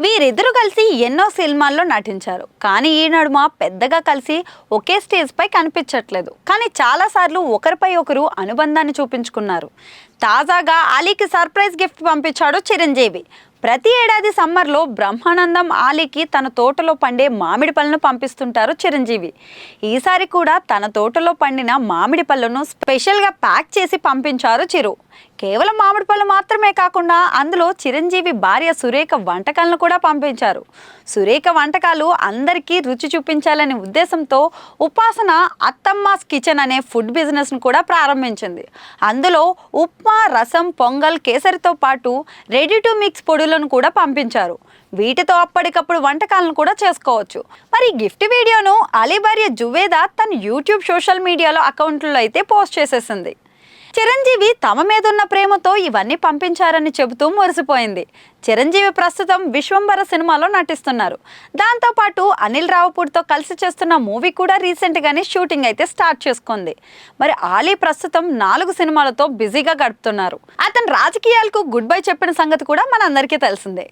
వీరిద్దరూ కలిసి ఎన్నో సినిమాల్లో నటించారు. కానీ ఈ నడుమ పెద్దగా కలిసి ఒకే స్టేజ్ పై కనిపించట్లేదు. కానీ చాలాసార్లు ఒకరిపై ఒకరు అనుబంధాన్ని చూపించుకున్నారు. తాజాగా ఆలీకి సర్ప్రైజ్ గిఫ్ట్ పంపించాడు చిరంజీవి. ప్రతి ఏడాది సమ్మర్లో బ్రహ్మానందం ఆలీకి తన తోటలో పండే మామిడి పళ్ళను పంపిస్తుంటారు చిరంజీవి. ఈసారి కూడా తన తోటలో పండిన మామిడి పళ్ళను స్పెషల్గా ప్యాక్ చేసి పంపించారు చిరు. కేవలం మామిడి పళ్ళు మాత్రమే కాకుండా అందులో చిరంజీవి భార్య సురేఖ వంటకాలను కూడా పంపించారు. సురేఖ వంటకాలు అందరికీ రుచి చూపించాలనే ఉద్దేశంతో ఉపాసన అత్తమ్మాస్ కిచెన్ అనే ఫుడ్ బిజినెస్ను కూడా ప్రారంభించింది. అందులో ఉప్మా, రసం, పొంగల్, కేసరితో పాటు రెడీ టు మిక్స్ పొడులను కూడా పంపించారు. వీటితో అప్పటికప్పుడు వంటకాలను కూడా చేసుకోవచ్చు. మరి గిఫ్ట్ వీడియోను అలీ భార్య జువేదా తన యూట్యూబ్ సోషల్ మీడియాలో అకౌంట్లో అయితే పోస్ట్ చేసేసింది. చిరంజీవి తమ మీద ఉన్న ప్రేమతో ఇవన్నీ పంపించారని చెబుతూ మురిసిపోయింది. చిరంజీవి ప్రస్తుతం విశ్వంబర సినిమాలో నటిస్తున్నారు. దాంతోపాటు అనిల్ రావుపూడితో కలిసి చేస్తున్న మూవీ కూడా రీసెంట్గానే షూటింగ్ అయితే స్టార్ట్ చేసుకుంది. మరి ఆలీ ప్రస్తుతం 4 సినిమాలతో బిజీగా గడుపుతున్నారు. అతను రాజకీయాలకు గుడ్ బై చెప్పిన సంగతి కూడా మనందరికీ తెలిసిందే.